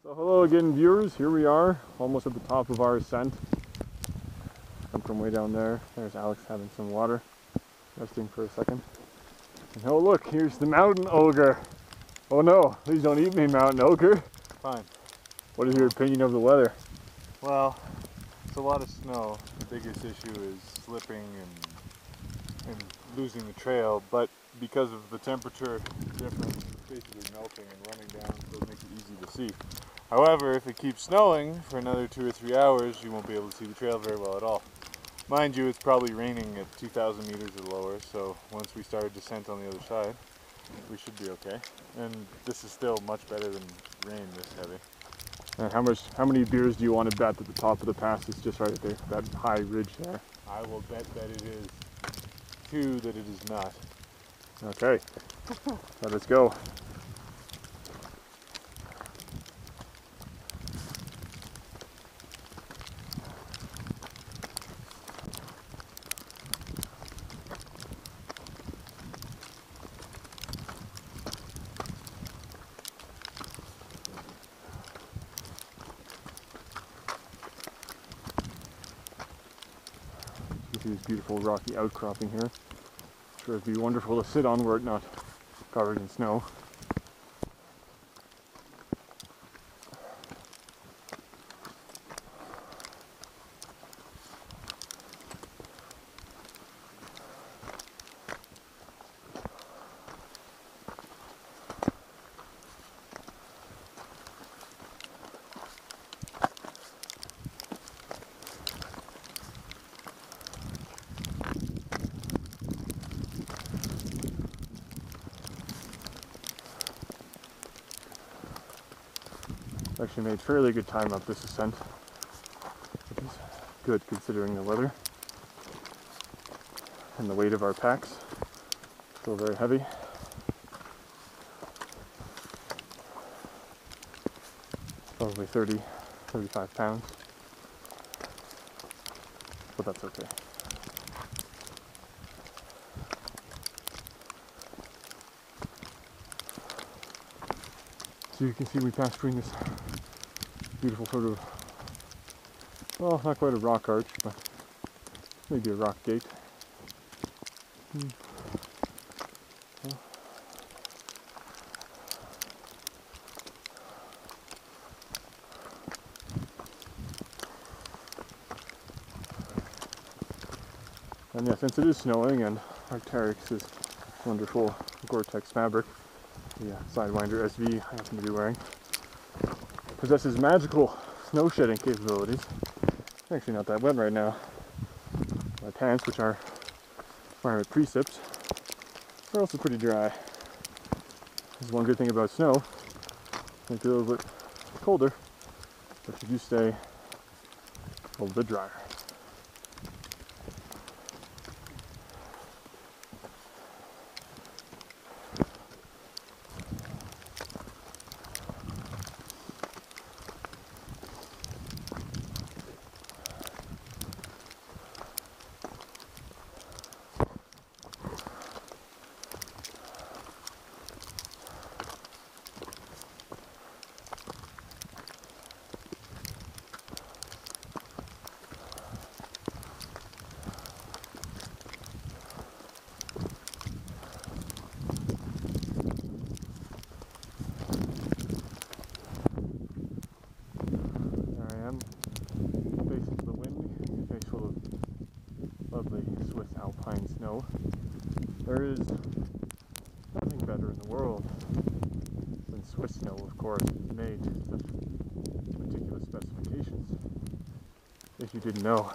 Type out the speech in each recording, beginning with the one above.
So hello again, viewers. Here we are, almost at the top of our ascent. Come from way down there. There's Alex having some water, resting for a second. And oh look, here's the mountain ogre. Oh no, please don't eat me, mountain ogre. Fine. What is your opinion of the weather? Well, it's a lot of snow. The biggest issue is slipping and losing the trail, but because of the temperature difference, it's basically melting and running down, so it makes it easy to see. However, if it keeps snowing for another 2 or 3 hours, you won't be able to see the trail very well at all. Mind you, it's probably raining at 2,000 meters or lower, so once we start a descent on the other side, we should be okay. And this is still much better than rain this heavy. And how many beers do you want to bet that the top of the pass is just right there, that high ridge there? I will bet that it is 2 that it is not. Okay, let us go. You see this beautiful rocky outcropping here. Sure, it'd be wonderful to sit on were it not covered in snow. Actually made fairly good time up this ascent, which is good considering the weather and the weight of our packs. Still very heavy. Probably 35 pounds, but that's okay. So you can see we passed between this beautiful sort of, well, not quite a rock arch, but maybe a rock gate. And yeah, since it is snowing and Arc'teryx's wonderful Gore-Tex fabric, the Sidewinder SV I happen to be wearing, possesses magical snow shedding capabilities. Actually not that wet right now. My pants, which are Firemint Precips, are also pretty dry. This is one good thing about snow. Make it a little bit colder, but you do stay a little bit drier. Swiss alpine snow. There is nothing better in the world than Swiss snow, of course. It's made to such meticulous specifications, if you didn't know.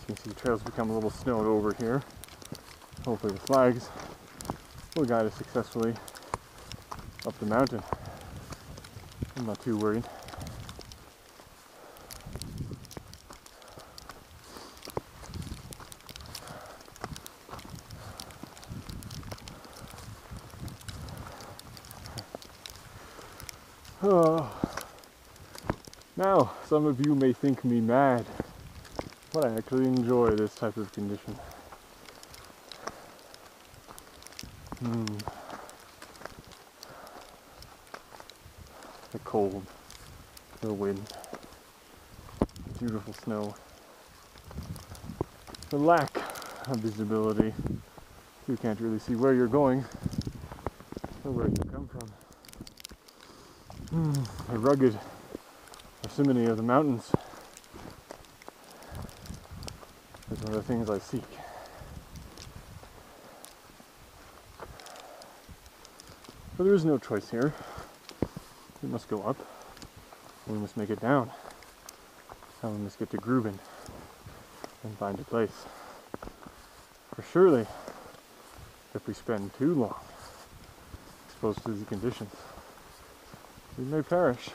You can see the trails become a little snowed over here. Hopefully the flags will guide us successfully up the mountain. I'm not too worried. Oh. Now, some of you may think me mad, but I actually enjoy this type of condition. The cold, the wind, the beautiful snow, the lack of visibility. You can't really see where you're going or where you come from. The rugged parsimony of the mountains is one of the things I seek. But there is no choice here. We must go up, and we must make it down. And we must get to grooving and find a place. For surely, if we spend too long exposed to these conditions, we may perish.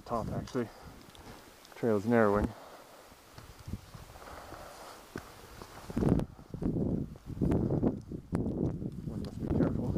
Top actually. The trail is narrowing. One must be careful.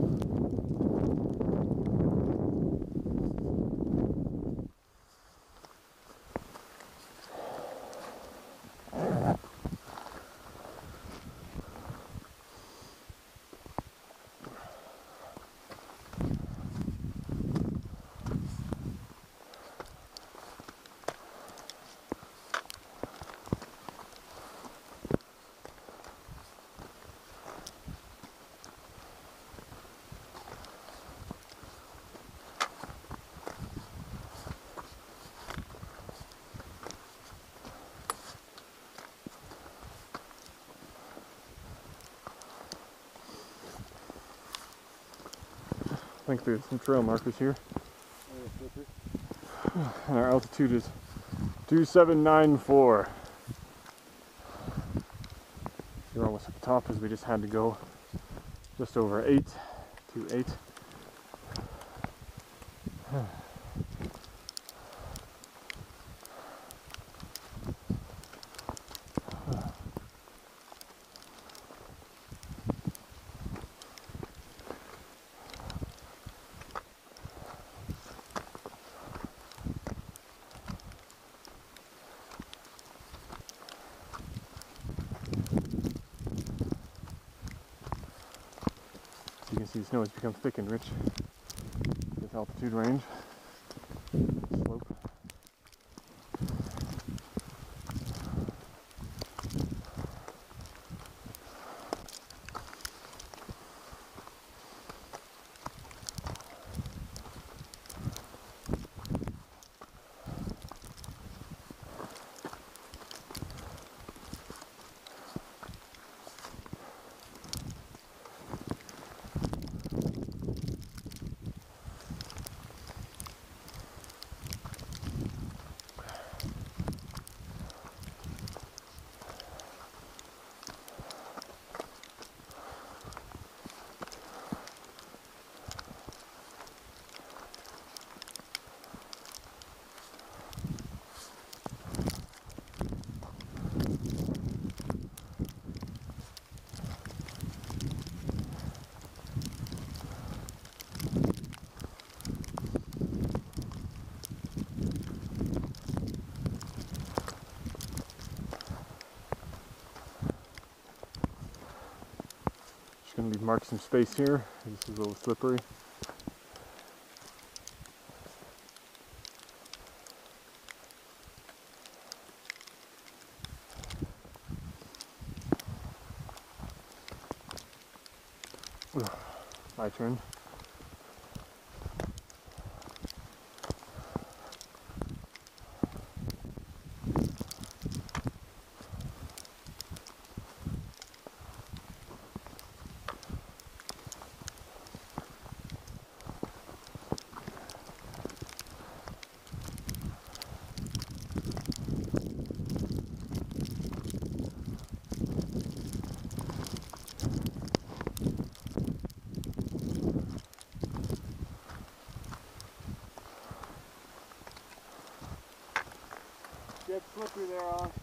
Thankfully, there's some trail markers here. And our altitude is 2794. We're almost at the top as we just had to go just over 828. You can see the snow has become thick and rich at this altitude range. Slope. gonna leave Mark some space here. This is a little slippery. My turn. Get slippery there, Alex.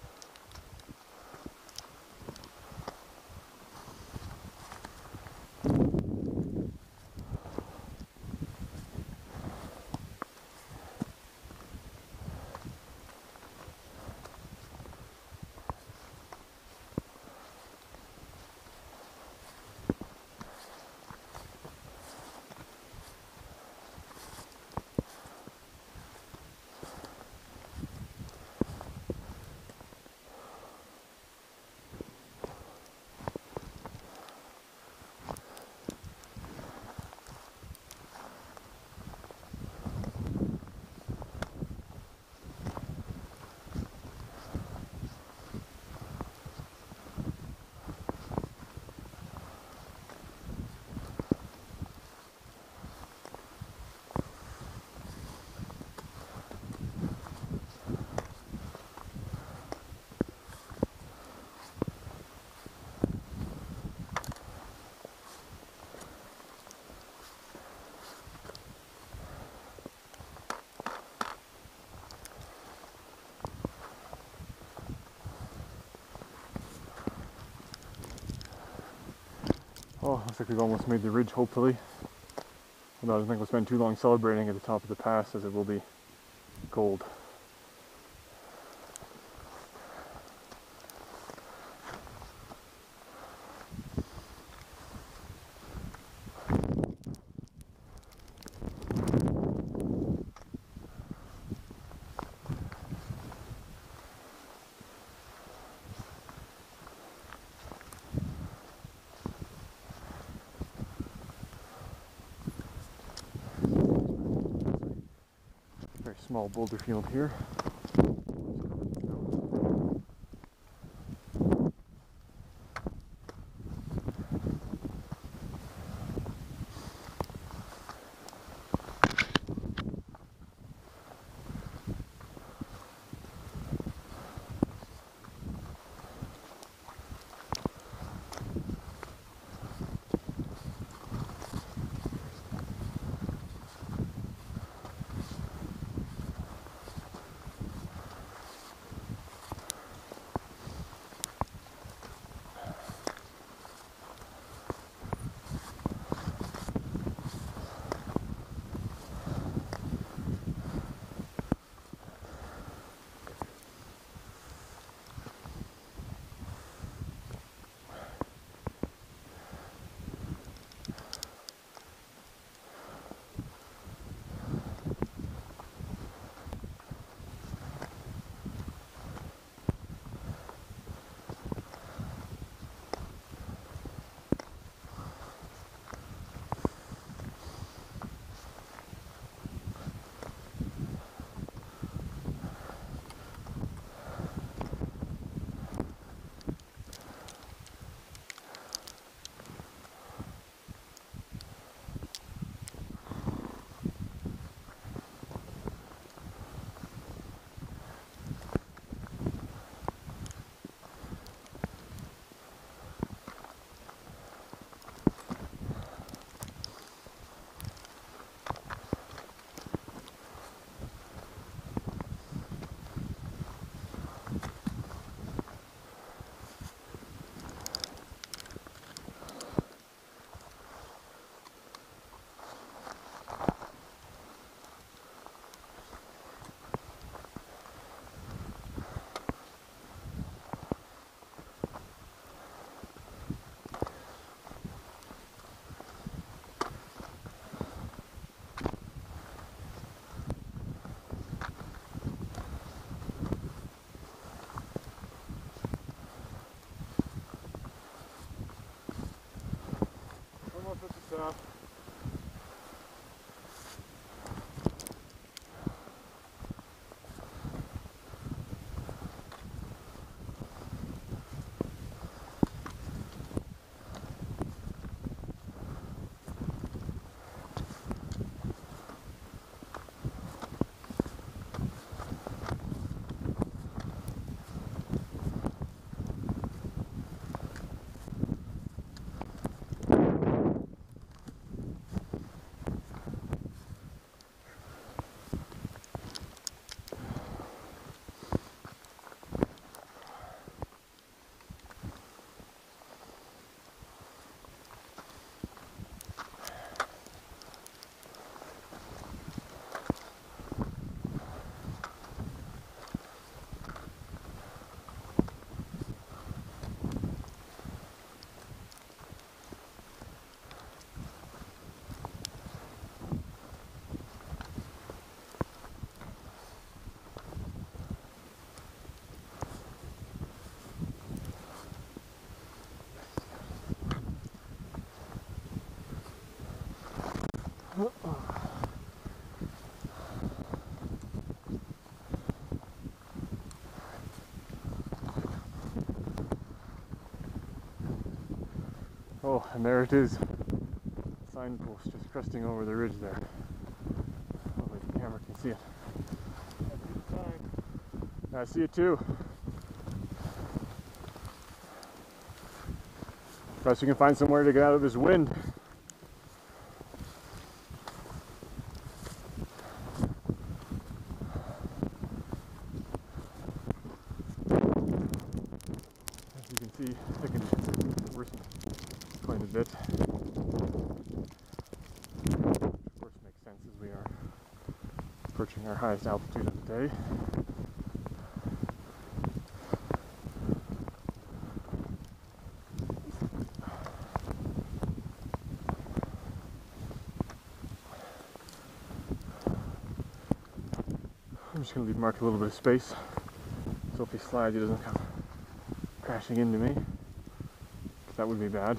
Oh, looks like we've almost made the ridge, hopefully. Although I don't think we'll spend too long celebrating at the top of the pass, as it will be cold. Very small boulder field here. Oh, and there it is. Signpost just cresting over the ridge there. Hopefully the camera can see it. That's a good sign. I see it too. Perhaps we can find somewhere to get out of this wind. As you can see, the conditions have worsened quite a bit. Which of course makes sense as we are approaching our highest altitude of the day. I'm just going to leave Mark a little bit of space so if he slides he doesn't come crashing into me. That would be bad.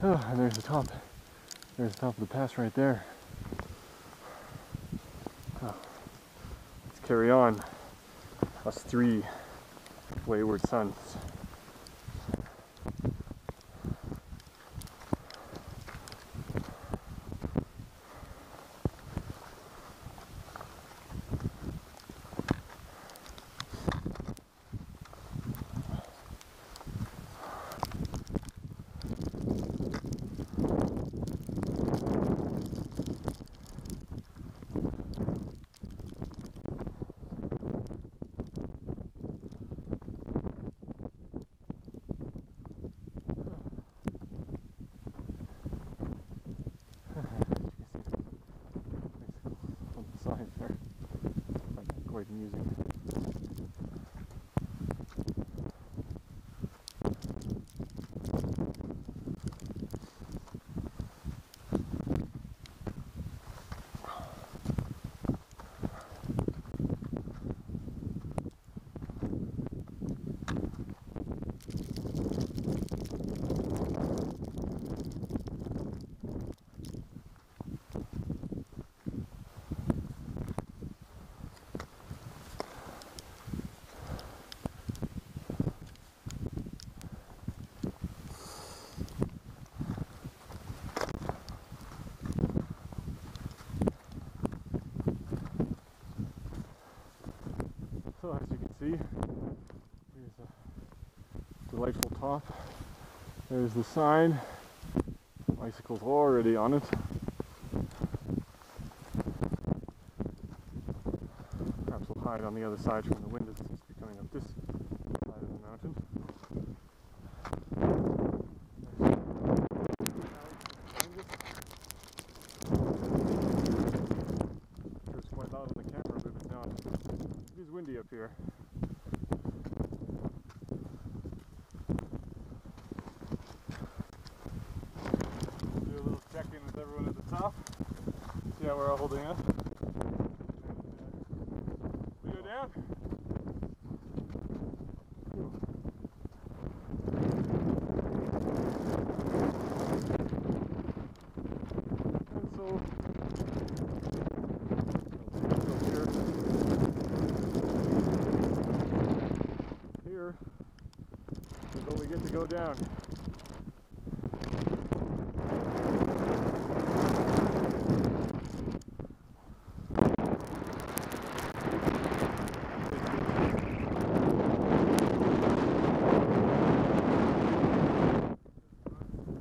Oh, and there's the top. There's the top of the pass right there. Oh. Let's carry on. Us three wayward sons. Quite amusing. So as you can see, here's a delightful top. There's the sign. Bicycle's already on it. Perhaps we'll hide on the other side from the wind as it seems to be coming up this side of the mountain. It's quite loud on the camera, but it's not. It is windy up here. Do a little check-in with everyone at the top. See how we're all holding up. We go down. And so here is all we get to go down.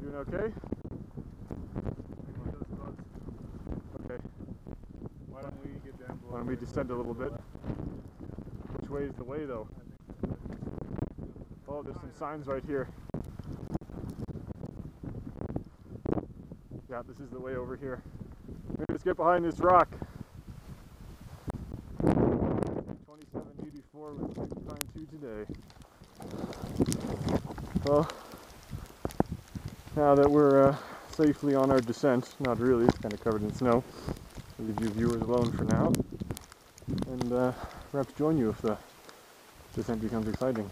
Doing okay? Okay. Why don't we get down below? Why don't we descend a little bit? Which way is the way though? Oh, there's some signs right here. Yeah, this is the way over here. Maybe let's get behind this rock. 2784 with Pine 2 today. Well, now that we're safely on our descent, not really, it's kind of covered in snow. I'll leave you viewers alone for now, and perhaps join you if the descent becomes exciting.